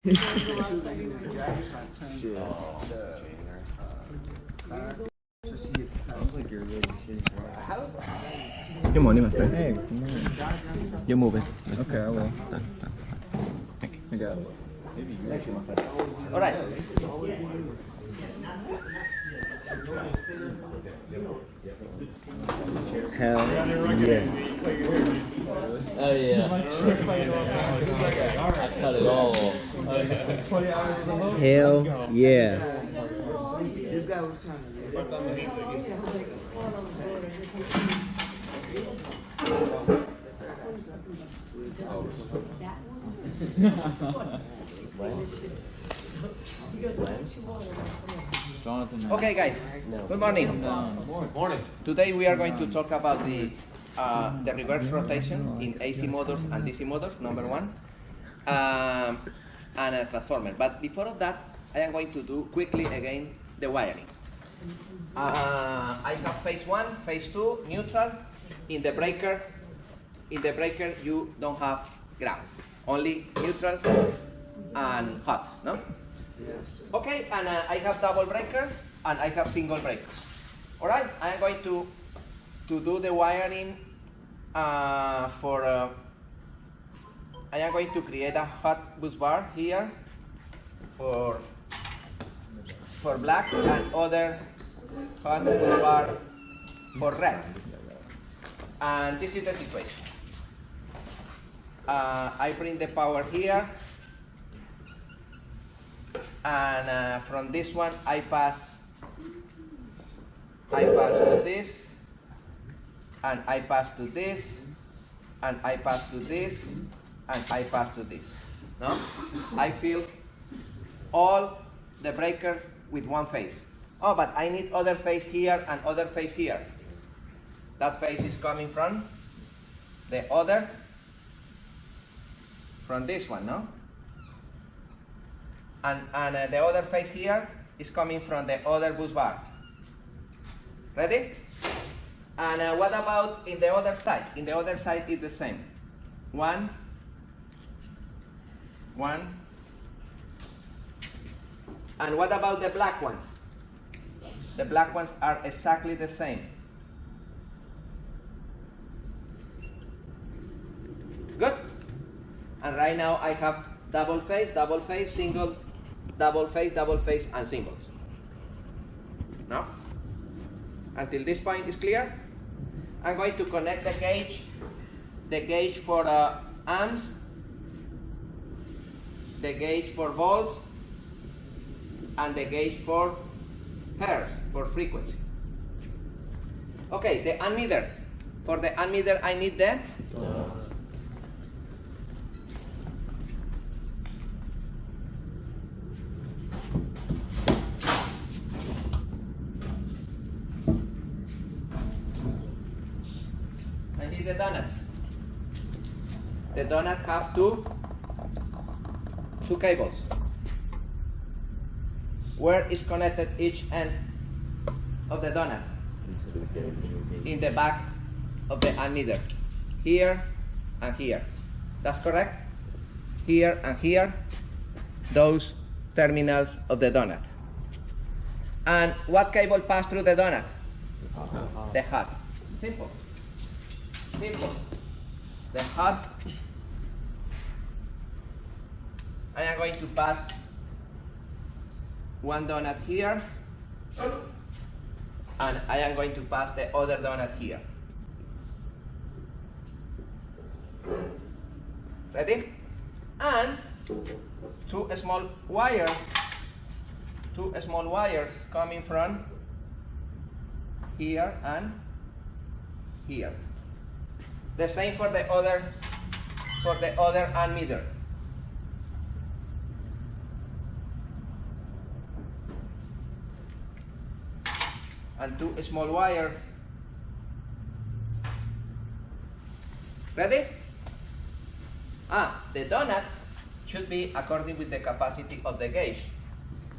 Sounds like you're really shitty. Good morning, my friend. Hey, good morning. You move it. Okay, I will. Done. Thank you. I got it. Maybe you actually want that. All right. Hell yeah. Oh yeah. I cut it all. Hell yeah. Jonathan. Okay, guys. Good morning. Morning. Today we are going to talk about the reverse rotation in AC motors and DC motors, number one, and a transformer. But before of that, I am going to do quickly again the wiring. I have phase one, phase two, neutral. In the breaker, you don't have ground, only neutrals and hot, no? Yes. Okay, and I have double breakers and I have single breakers. All right, I am going to do the wiring I am going to create a hot bus bar here for black and other hot bus bar for red. And this is the situation. I bring the power here, and from this one I pass to this, and I pass to this, and I pass to this, and I pass to this. No? I fill all the breakers with one phase. Oh, but I need other phase here and other phase here. That phase is coming from the other, from this one, no? And the other phase here is coming from the other bus bar. Ready? And what about in the other side? In the other side is the same. One. And what about the black ones? The black ones are exactly the same. Good? And right now I have double phase, single, double phase, and singles. No? Until this point is clear? I'm going to connect the gauge for amps, the gauge for volts, and the gauge for hertz, for frequency. Okay, the ammeter. For the ammeter I need the the donut. The donut have two cables. Where is connected each end of the donut? In the back of the ammeter. Here and here. That's correct? Here and here. Those terminals of the donut. And what cable pass through the donut? The hot. Simple. The hot, I am going to pass one donut here, and I am going to pass the other donut here. Ready? And two small wires coming from here and here. The same for the other ammeter. And two small wires. Ready? The donut should be according with the capacity of the gauge.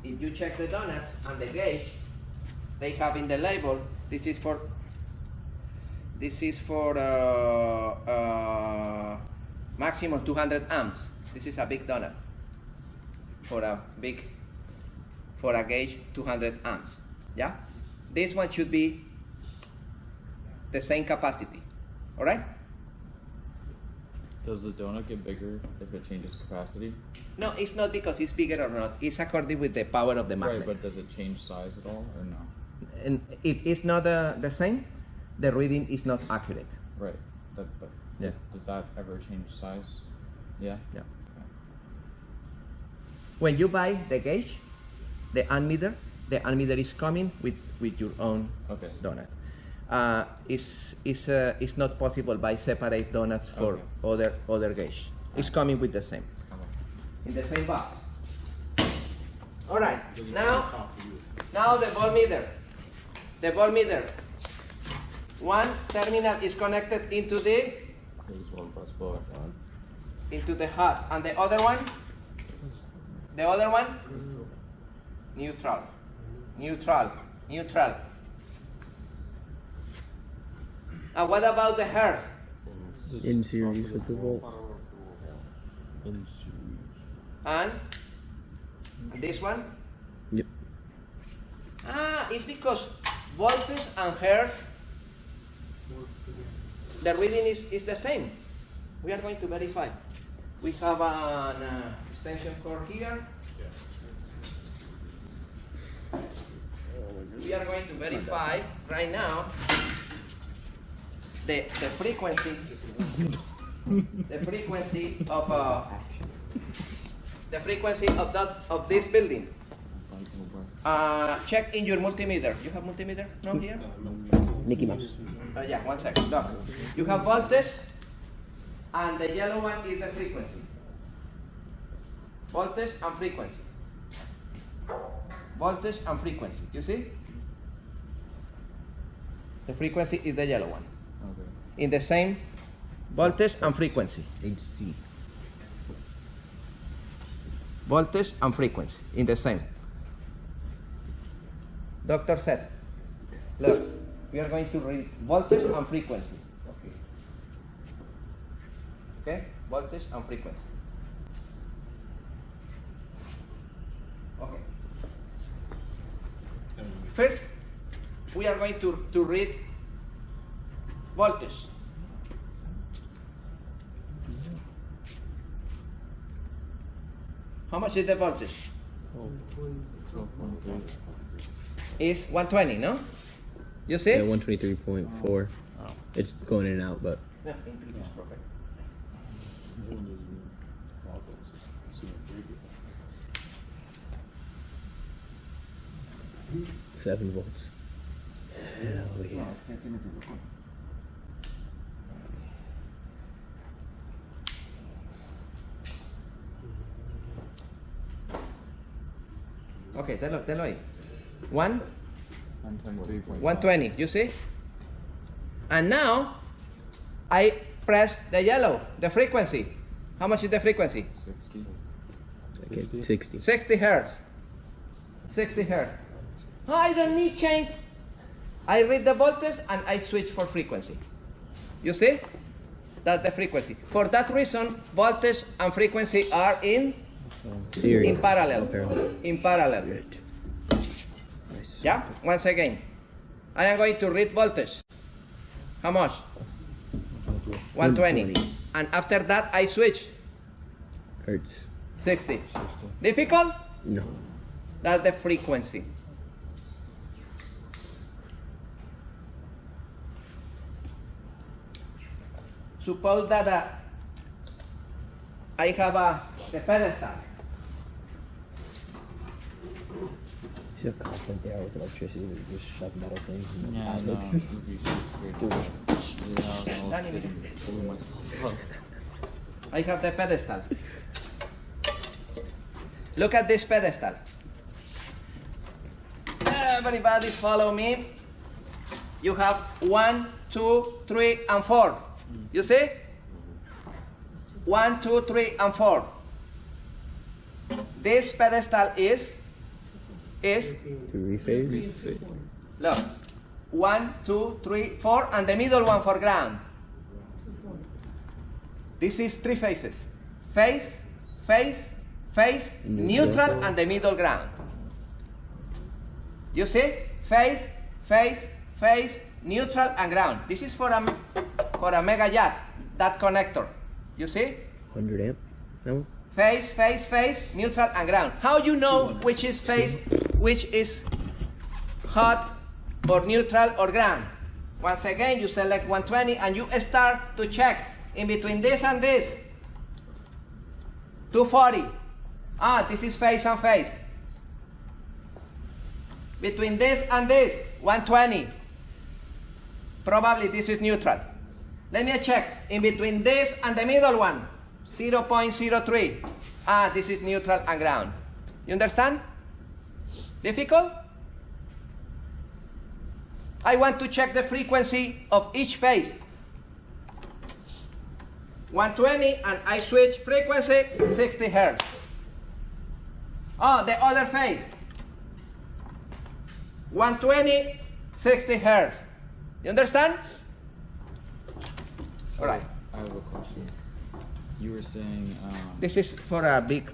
If you check the donuts and the gauge, they have in the label, this is for maximum 200 amps. This is a big donut. for a gauge 200 amps. Yeah, this one should be the same capacity. All right? Does the donut get bigger if it changes capacity? No, it's not because it's bigger or not. It's according with the power of the magnet. Right, but does it change size at all or no? And if it's not the same, the reading is not accurate. Right. But Yeah. does that ever change size? Yeah? Yeah. When you buy the gauge, the ammeter is coming with your own Okay. donut. It's not possible by separate donuts for other gauge. It's coming with the same. Okay. In the same box. All right. Now the voltmeter. The voltmeter. One terminal is connected into the Phase 1 plus 4. hot, and the other one neutral. And what about the hertz? In series with the volt. And this one? Yep. It's because voltage and hertz, the reading is the same. We are going to verify. We have an extension cord here. We are going to verify right now the frequency of this building. Check in your multimeter. You have multimeter? No here? Mickey Mouse. Yeah, 1 second. Look. You have voltage, and the yellow one is the frequency. Voltage and frequency. Voltage and frequency. You see? The frequency is the yellow one. Okay. In the same voltage and frequency. HC. Voltage and frequency in the same. Doctor said, look, we are going to read voltage and frequency. Okay? Voltage and frequency. Okay. First, we are going to read voltage. How much is the voltage? 12.3. Is 120, no? You see? Yeah, 123.4. It's going in and out, but Yeah, introduce properly. 7 volts. Hell yeah. Okay, tell ahí. 1, 123.5. 120, you see? And now, I press the yellow, the frequency. How much is the frequency? 60. Okay, 60. 60 hertz. 60 hertz. Oh, I don't need change. I read the voltage and I switch for frequency. You see? That's the frequency. For that reason, voltage and frequency are in Series. parallel. Parallel. In parallel. Good. Nice. Yeah? Once again. I am going to read voltage. How much? 120. And after that, I switch. Hertz. 60. Difficult? No. That's the frequency. Suppose that I have the pedestal. See how confident they are with electricity? They just shove metal things in the Yeah, no, outlets. you'd be so scared. Danny, Pulling myself up. I have the pedestal. Look at this pedestal. Everybody follow me. You have 1, 2, 3, and 4. You see? 1, 2, 3, and 4. This pedestal is 3 phase? look, 1, 2, 3, 4, and the middle one for ground. This is 3 phases. Phase, phase, phase, neutral, Neutral. and the middle ground. You see? Phase, phase, phase, neutral, and ground. This is for a mega yacht, that connector. You see? 100 amp. That one? Phase, phase, phase, neutral, and ground. How you know which is phase, which is hot or neutral or ground? Once again, you select 120 and you start to check in between this and this. 240. Ah, this is phase and phase. Between this and this, 120. Probably this is neutral. Let me check in between this and the middle one, 0.03. Ah, this is neutral and ground. You understand? Difficult? I want to check the frequency of each phase. 120, and I switch frequency, 60 Hertz. Oh, the other phase. 120, 60 Hertz. You understand? So All right. I have a question. You were saying This is for a big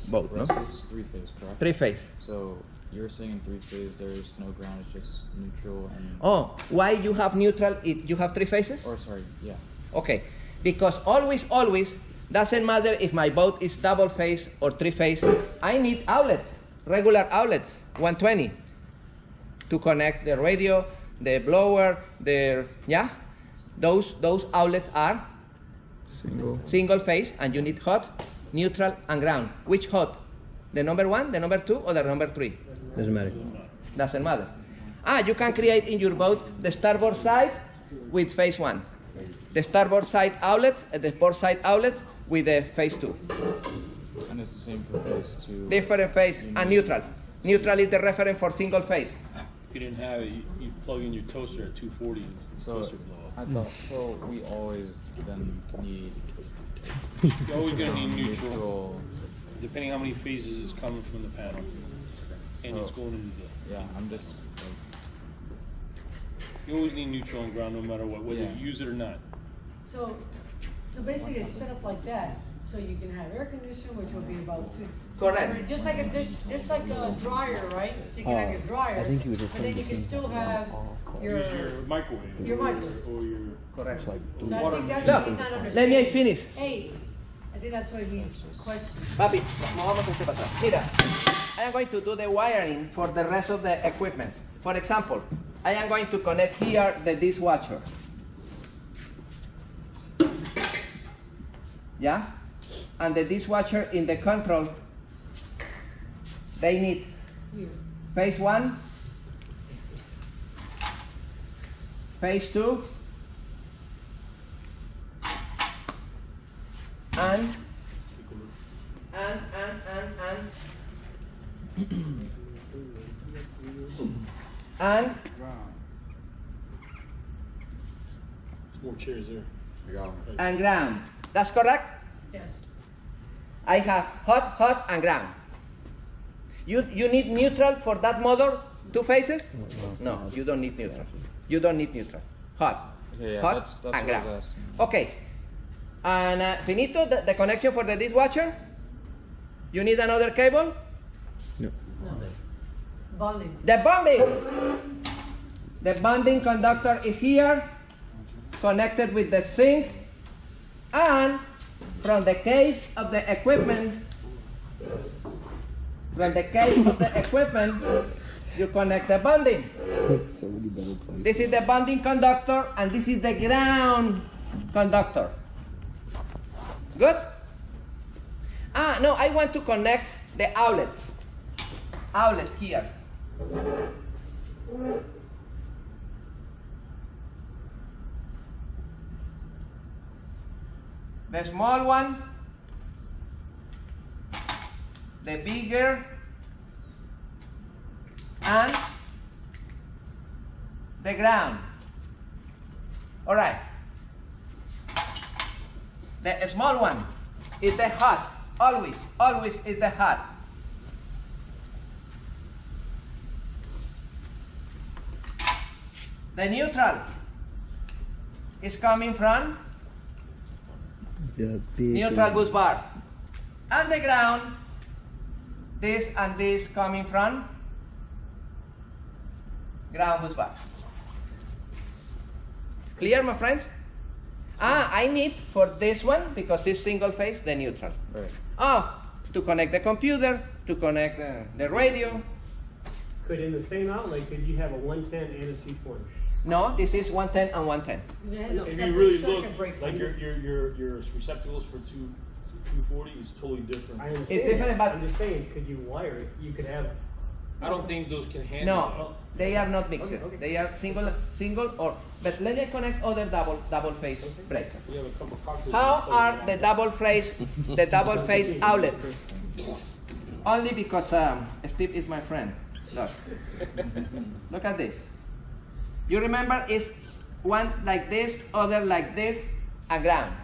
boat, no? this is three-phase, correct? Three phase. So you were saying in three-phase there's no ground, it's just neutral and. Oh, why you have neutral? You have three phases? Or sorry, yeah. Okay, because always, doesn't matter if my boat is double phase or three phase, I need outlets, regular outlets, 120, to connect the radio, the blower, those outlets are single phase, and you need hot, neutral, and ground. Which hot? The number 1, the number 2, or the number 3? Doesn't matter. Doesn't matter. Ah, you can create in your boat the starboard side with phase 1. The starboard side outlets and the port side outlets with the phase 2. And it's the same for phase two. Different phase and neutral. Neutral is the reference for single phase. If you didn't have it, you plug in your toaster at 240 and the So toaster blow up. I thought so. We always then need You're always going to need neutral, neutral. depending how many phases is coming from the panel. And it's going into the... Yeah, I'm just like, You always need neutral and ground no matter what, whether Yeah. you use it or not. So basically it's set up like that, so you can have air conditioning, which will be about two. Correct. Just like a dryer, right? So you can have your dryer, I think he was but then you can still have your, Use your microwave. Your microwave. Or your... Correct. so I think that's Look, what he's not let understanding. me finish. Hey, I think that's what he's questioning. Papi, movamos este para atrás. Mira, I am going to do the wiring for the rest of the equipment. For example, I am going to connect here the dishwasher. Yeah? And the dishwasher in the control, they need Here. phase 1, phase 2, and More chairs there. and ground. That's correct? Yes. I have hot, and ground. You need neutral for that motor? Two phases? No, you don't need neutral. You don't need neutral. Hot. okay, yeah, Hot that's and what I ground. was asking. Okay. And finito, the connection for the dishwasher? You need another cable? No. Bonding. The bonding. The bonding conductor is here, connected with the sink, and from the case of the equipment, you connect the bonding. So many better places. This is the bonding conductor, and this is the ground conductor. Good? Ah, no, I want to connect the outlets. Outlets here. The small one, the bigger, and the ground. All right. The small one is the hot. Always is the hot. The neutral is coming from The big neutral bus bar. And the ground this and this coming from ground bus bar. Clear, my friends? I need for this one, because it's single phase, the neutral. Right. To connect the computer, to connect the radio. Could in the same outlet, could you have a 110 and a 220? No, this is 110 and 110. It has a If separate you really circuit look, breaker. like your receptacles for 240 is totally different. I understand. It's different, but- I'm just saying, could you wire it? You could have. I don't think those can handle No, they are not mixed. Okay. They are single or. But let me connect other double phase breaker. We have a couple cocktails. How are the double phase outlets? Only because Steve is my friend. Look at this. You remember it's one like this, other like this, and ground.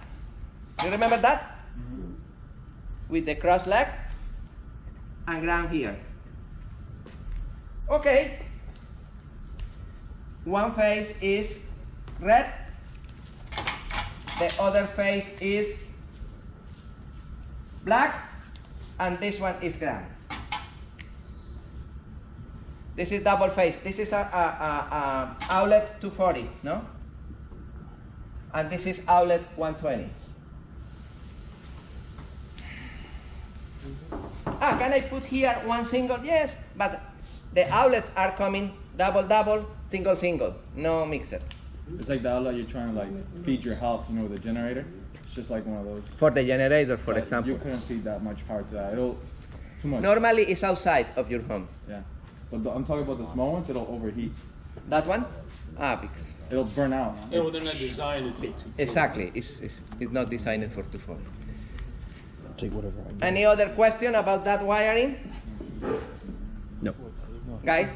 You remember that? With the cross leg and ground here. Okay. One face is red, the other face is black, and this one is ground. This is double phase. This is a outlet 240, no? And this is outlet 120. Can I put here one single? Yes, but the outlets are coming double, single, no mixer. It's like the outlet you're trying to like feed your house, you know, with a generator. It's just like one of those. For the generator, for But example. You couldn't feed that much power to that. It'll too much. Normally it's outside of your home. Yeah. But I'm talking about the small ones. It'll overheat. That one? Because It'll burn out. Yeah, well, they're not designed to take 240. exactly, it's not designed for 240. I'll take whatever I get. Any other question about that wiring, No. guys?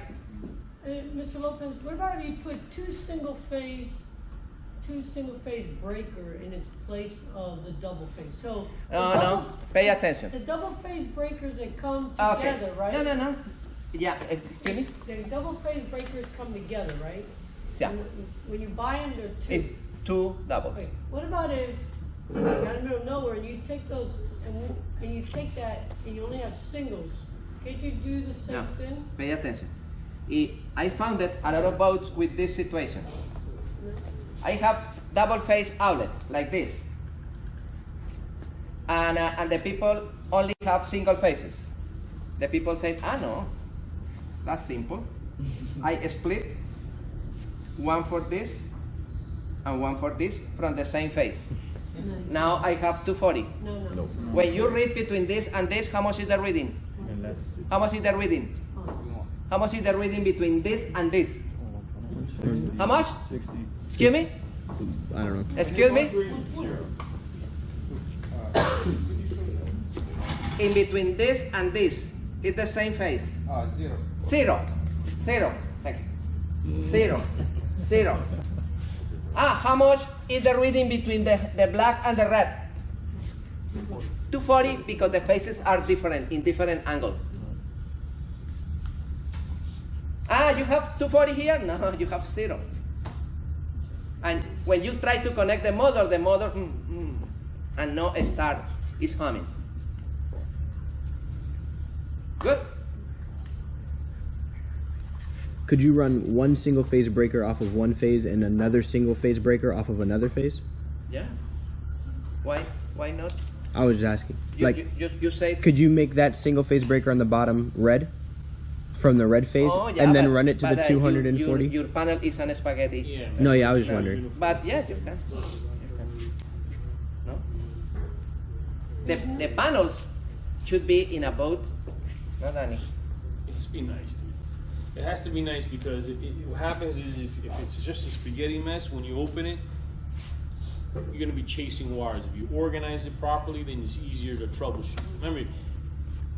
Mr. Lopez, what about if you put two single phase breaker in its place of the double phase? So the No, pay attention. The double phase breakers that come Okay. together, right? No. Yeah, excuse me? The double phase breakers come together, right? Yeah. When you buy them, they're two. It's two double. Okay, what about if you're out in the middle of nowhere and you take those and you take that and you only have singles? Can't you do the same No, thing? pay attention. I found that a lot of boats with this situation. I have double phase outlet like this, and the people only have single phases. The people say, no, that's simple. I split one for this and one for this from the same phase. Now I have 240. No. When you read between this and this, how much is the reading? And less. How much is the reading? How much is the reading between this and this? How much? 60. Excuse me? I don't know. Excuse me? In between this and this, it's the same phase. Zero. Thank you. Zero. How much is the reading between the black and the red? 240, because the phases are different, in different angle. You have 240 here? No, you have 0. And when you try to connect the motor, and no start, is humming. Good? Could you run one single phase breaker off of one phase and another single phase breaker off of another phase? Yeah. Why not? I was just asking. You say. Could you make that single phase breaker on the bottom red from the red phase and then run it to the 240? Your panel is an spaghetti. Yeah. No, yeah, I was just wondering. But yeah, you can. No? The panels should be in a boat. No, Danny. It has to be nice, dude. It has to be nice because what happens is if it's just a spaghetti mess, when you open it, you're going to be chasing wires. If you organize it properly, then it's easier to troubleshoot. Remember,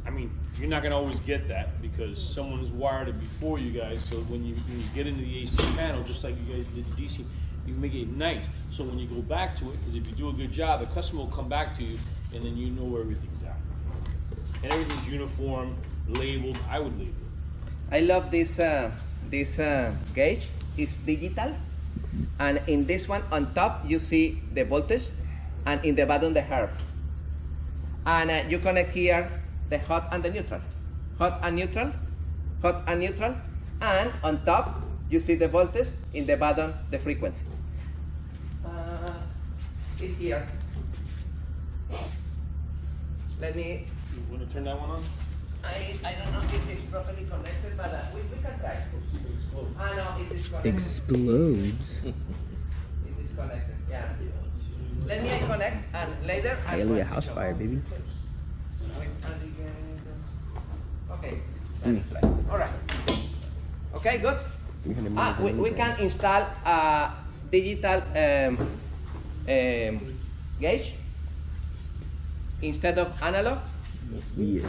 I mean, you're not going to always get that because someone has wired it before you guys. So when you get into the AC panel, just like you guys did the DC, you make it nice. So when you go back to it, because if you do a good job, the customer will come back to you, and then you know where everything's at. And everything's uniform, labeled. I would label it. I love this gauge. It's digital, and in this one on top you see the voltage, and in the bottom the hertz. And you connect here the hot and the neutral. hot and neutral, hot and neutral, and on top you see the voltage, in the bottom the frequency. It's here. Let me. You want to turn that one on? I don't know if it's properly connected, but we can try. No, it is connected. Explodes. It is connected. Yeah. Let me connect, and later I Hallelujah, house fire, baby. Okay. Let me try. All right. Okay, good. We can install a digital gauge instead of analog. Yes.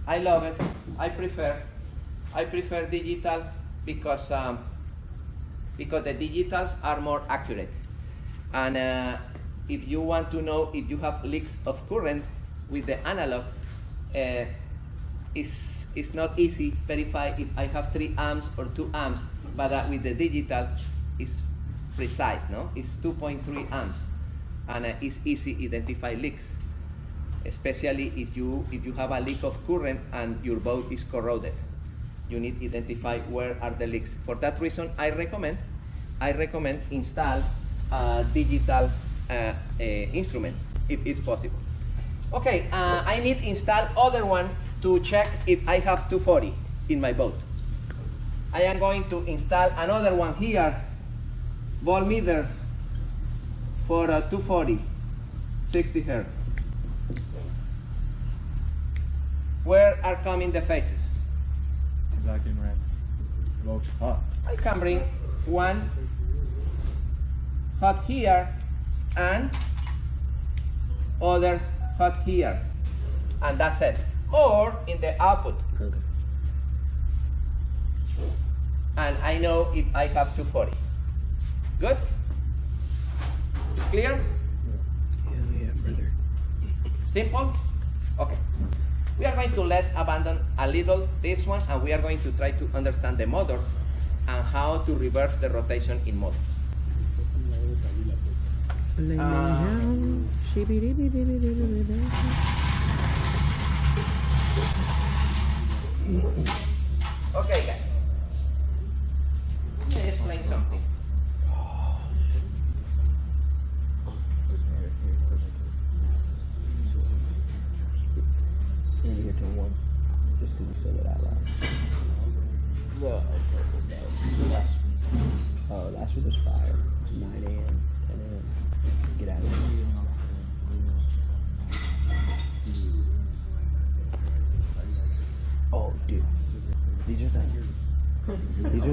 I love it. I prefer digital because the digitals are more accurate. And if you want to know if you have leaks of current with the analog, it's not easy to verify if I have 3 amps or 2 amps, but with the digital, it's precise, no? It's 2.3 amps, and it's easy to identify leaks, especially if you have a leak of current and your boat is corroded. You need to identify where are the leaks. For that reason, I recommend install digital instruments if it's possible. Okay, I need to install other one to check if I have 240 in my boat. I am going to install another one here, voltmeter for 240, 60 Hertz. Where are coming the phases? Black and red. Both hot. I can bring one hot here and other hot here, and that's it. Or in the output. Okay. And I know if I have 240. Good? Clear? Yeah, brother. Simple? Okay. We are going to abandon a little this one, and we are going to try to understand the motor and how to reverse the rotation in motor. Okay, guys. Let me explain something. We're here till 1, just to say it out loud. Oh, last week was fire. 9 a.m., 10 a.m. Get out of here. Oh, dude. These are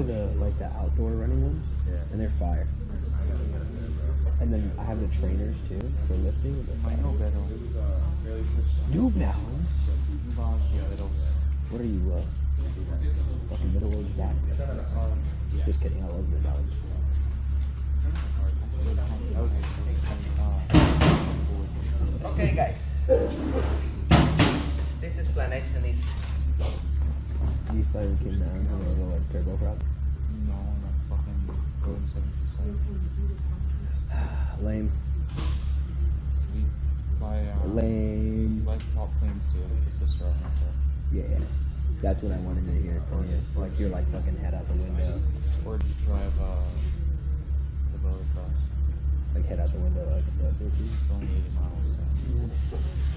the like the outdoor running ones, and they're fire. And then I have the trainers too for lifting. And New Balance. What are you? Fucking middle aged dad. Just kidding. I love New Balance. Okay, guys. This explanation is. Do you fly came down and a little like turboprop? No, not fucking Boeing 737. Lame. We fly Lame. like prop planes too, like the sister on it. Yeah. That's what I wanted to hear from you. Like you're like fucking head out the window. Or just drive the boat across. Like head out the window like the It's only 80 miles. So.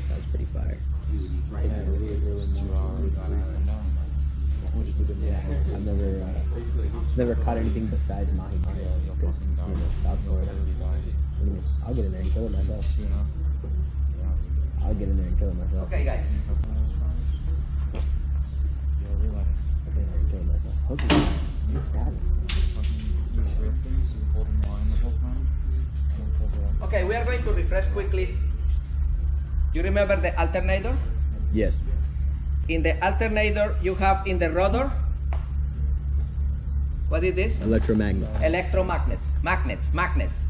That's pretty fire. Yeah, it's 2 hours. No. Yeah. I've never caught anything besides mahi mahi. Because, you know, South Florida. What do you mean? I'll get in there and kill it myself. You know? I'll get in there and kill it myself. Okay, guys. Yeah, realize. I'll get in there and kill it myself. Hooky. You stab me. You grip things, you hold them line the whole time. And then pull it up. Okay, we are going to refresh quickly. You remember the alternator? Yes. In the alternator, you have in the rotor, what is this? Electromagnet. Electromagnets, magnets.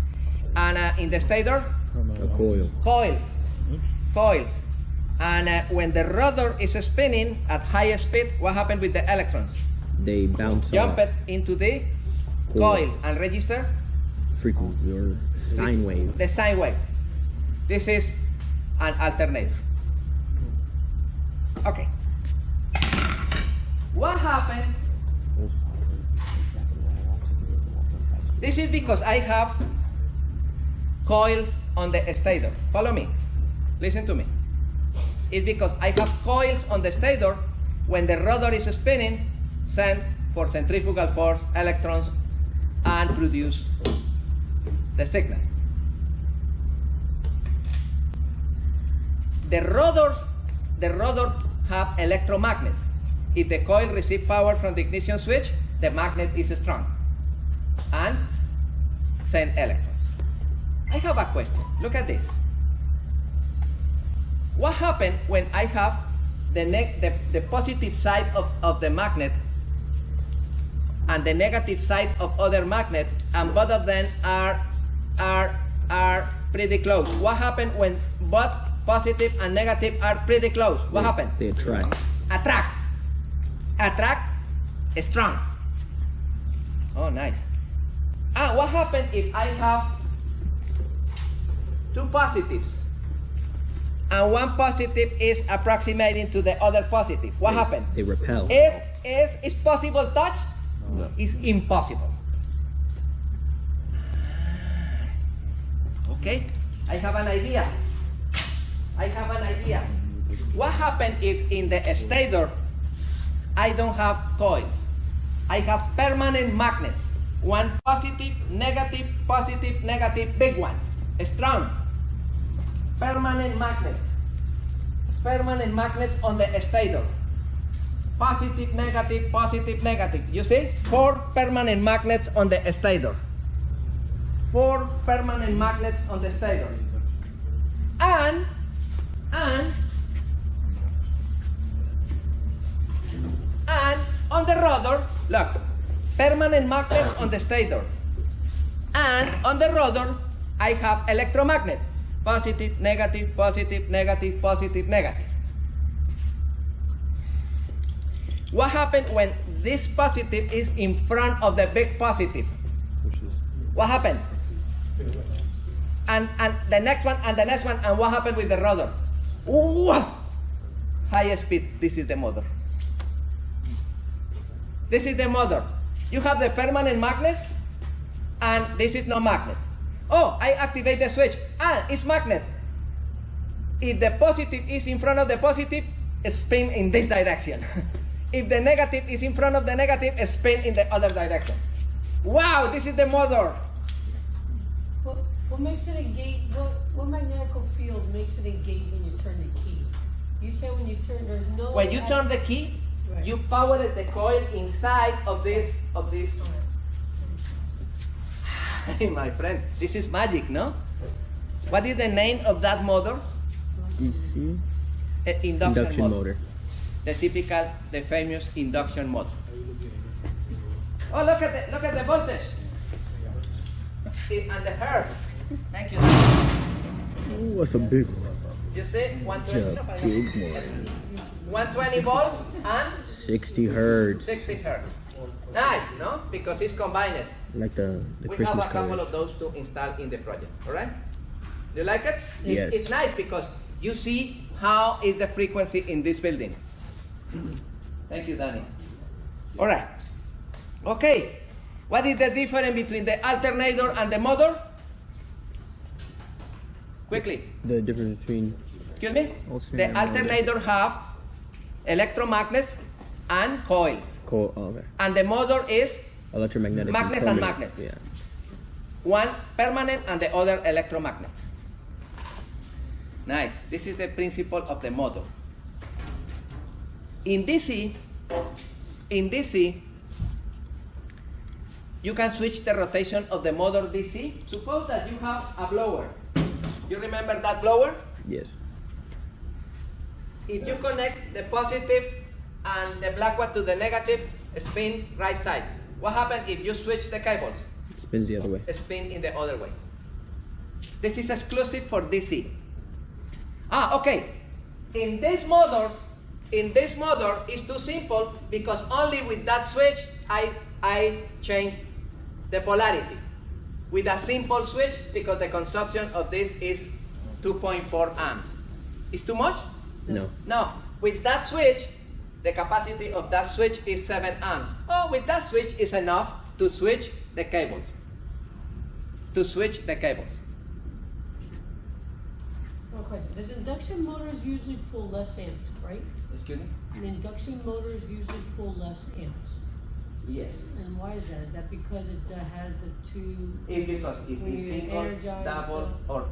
And in the stator, A coil. coils. And when the rotor is spinning at high speed, what happens with the electrons? They bounce Jump off it into the Coil. coil and register frequency or sine wave. the sine wave. This is an alternator. Okay. What happened? This is because I have coils on the stator. Follow me. Listen to me. It's because I have coils on the stator. When the rotor is spinning, send for centrifugal force electrons and produce the signal. The rotor have electromagnets. If the coil receives power from the ignition switch, the magnet is strong and send electrons. I have a question. Look at this. What happens when I have the positive side of the magnet and the negative side of other magnet, and both of them are pretty close? What happens when both positive and negative are pretty close? What happens? They attract. Attract strong. Oh, nice. What happens if I have two positives and one positive is approximating to the other positive? What happens? They repel. Is possible touch? No. It's impossible. Okay, I have an idea. What happens if in the stator I don't have coils? I have permanent magnets. One positive, negative, big ones. Strong. Permanent magnets. Permanent magnets on the stator. Positive, negative. You see? 4 permanent magnets on the stator. 4 permanent magnets on the stator. And on the rotor, look, permanent magnets on the stator. And on the rotor, I have electromagnets. Positive, negative. What happens when this positive is in front of the big positive? What happened? And the next one, and the next one, and what happened with the rotor? Ooh, high speed. This is the motor. This is the motor. You have the permanent magnets, and this is no magnet. Oh, I activate the switch. It's magnet. If the positive is in front of the positive, spin in this direction. If the negative is in front of the negative, spin in the other direction. Wow, this is the motor. What makes it engage? What magnetic field makes it engage when you turn the key? You said when you turn, there's no. When you turn the key, right, you power the coil inside of this. My friend, this is magic, no? What is the name of that motor? DC? Induction motor. The typical, the famous induction motor. Oh, look at the voltage. And the hertz. Thank you. Oh, that's a big one. You see, 120. Yeah, big one. 120 volts and 60 hertz. 60 hertz. Nice, no? Because it's combined. Like the We Christmas have a couple colors. of those to install in the project. All right? Do you like it? Yes. It's nice because you see how is the frequency in this building. Thank you, Danny. All right. Okay. What is the difference between the alternator and the motor? Quickly. The difference between Excuse me? Alternator The and motor. alternator have electromagnets and coils. okay. And the motor is Electromagnetic. Magnets and magnets. Yeah. one permanent and the other electromagnets. Nice. This is the principle of the motor. In DC, you can switch the rotation of the motor DC. Suppose that you have a blower. You remember that blower? Yes. If you connect the positive and the black one to the negative, spin right side. What happens if you switch the cables? Spins the other way. Spin in the other way. This is exclusive for DC. Okay. In this motor, it's too simple because only with that switch I change the polarity. With a simple switch, because the consumption of this is 2.4 amps. Is too much? No. No. With that switch, the capacity of that switch is 7 amps. Oh, with that switch is enough to switch the cables. To switch the cables. One question, does induction motors usually pull less amps, right? Excuse me? And induction motors usually pull less amps. Yes. And why is that? Is that because it has the two, It's because if When it's you single, energize double, the-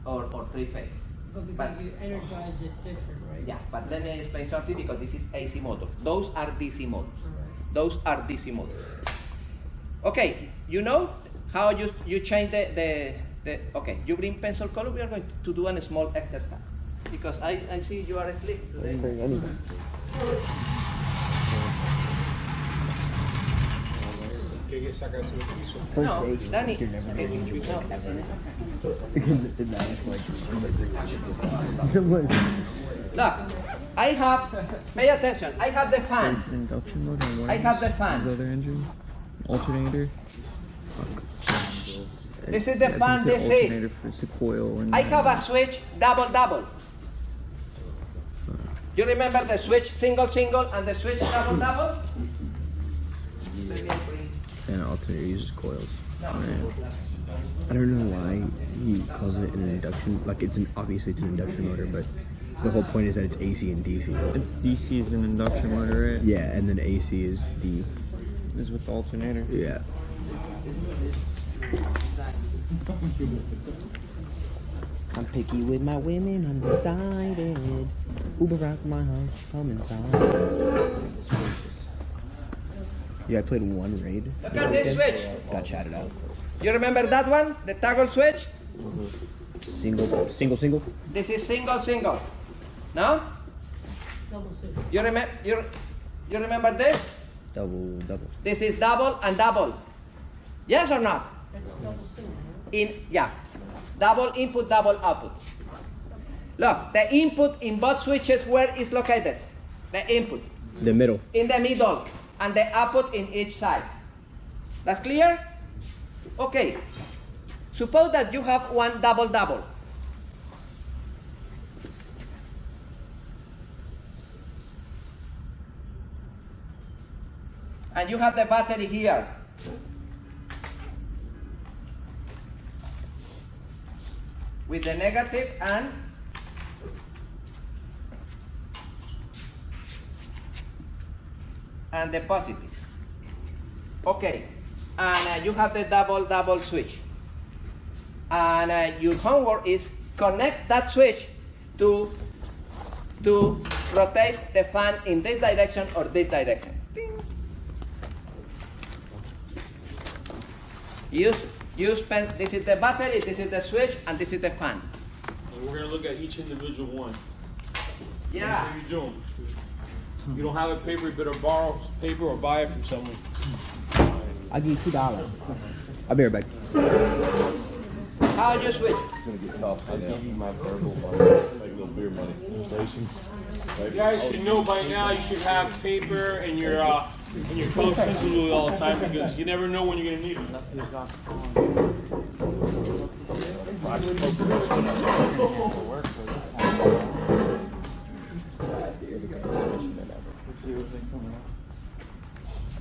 or three phase. but because But- you energize it different, right? Yeah, but let me explain something because this is AC motor. Those are DC motors. Alright. Those are DC motors. Okay, you know how you change the okay, you bring pencil color, we are going to do a small exercise. Because I see you are asleep I today. didn't bring anything. Que saca eso de piso. First No, base, Danny, you're never gonna use your no, phone ever. And that is like, look, I have, pay attention, I have the fan. Is induction motor and I have the fan. other engine? Alternator? This is the I fan think it's DC. alternator for the coil and I have a switch double. You remember the switch single and the switch double? Let me bring- and alternator uses coils. No. I don't know why he calls it an induction. Like obviously it's an induction motor, but the whole point is that it's AC and DC. It's DC is an induction motor, right? Yeah, and then AC is the Is with the alternator. yeah. I'm picky with my women, I'm decided. Uber rock my house, come inside. Yeah, I played one raid. Look at this switch. Got chatted out. You remember that one? The toggle switch? Single. This is single. No? Double single. You remember this? Double. This is double and double. Yes or not? That's double single, right? Yeah. Double input, double output. Look, the input in both switches, where is located? The input. The middle. In the middle. And the output in each side. That's clear? Okay. Suppose that you have one double. And you have the battery here. With the negative and the positive. Okay, and you have the double switch. And your homework is connect that switch to rotate the fan in this direction or this direction. Ding. Use pen. This is the battery, this is the switch, and this is the fan. And we're gonna look at each individual one. Yeah. What are you doing? You don't have a paper, you better borrow paper or buy it from someone. I'll give you $2. I'll be right back. How you switch? I'll give you my verbal money, like a little beer money. Inflation. You guys should know by now you should have paper and your color pencil all the time because you never know when you're gonna need it.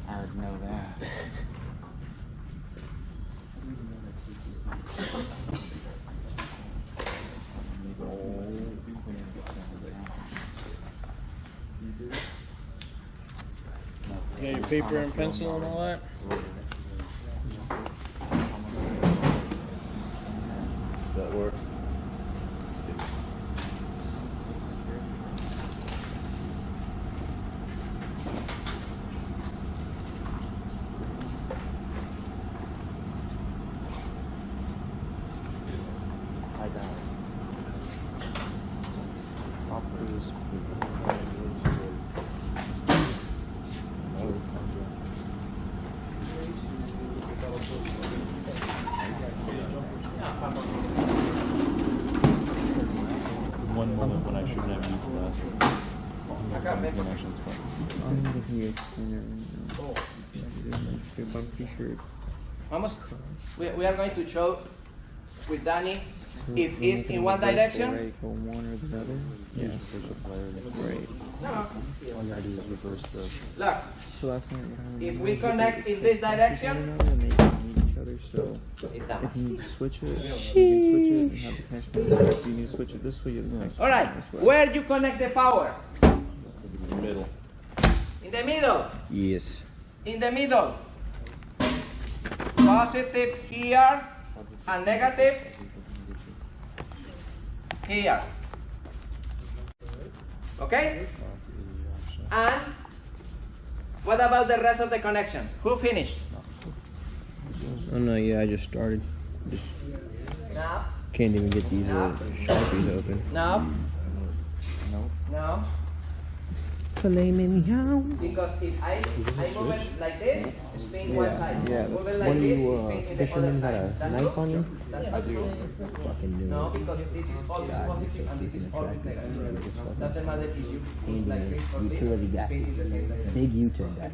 I already know that. You got your paper and pencil and all that? That work? I got it. I'll put this. One moment when I shouldn't have used the last one. Connections, but I'm looking at your bumpy shirt. Vamos. We are going to show with Danny if it's in one direction. Right, go one or the other. Yes. Right. all you gotta do is reverse the. Look, So last night, what I if remember we is that connect they- in this they push direction, one another and they don't need each other. So it's done. if you switch it, you can switch it and have the connection. If you need to switch it this way, you have the connection All right, this way. where you connect the power? Middle. In the middle. Yes. In the middle. Positive here and negative here. Okay? And what about the rest of the connection? Who finished? Oh no, yeah, I just started. Just Now? can't even get these Sharpies open. Now? Now? Filet mignon. Because if I move it like this, spin one side. Yeah. Move it like When this, you spin in the other fisherman got side. a That's knife true? on you? That's I do. Fucking do No, it. because this is always God, positive you're and so this is freaking always attractive. negative. Doesn't matter if you put like Handyman, this or this, utility guy, spin is the same. big utility guy.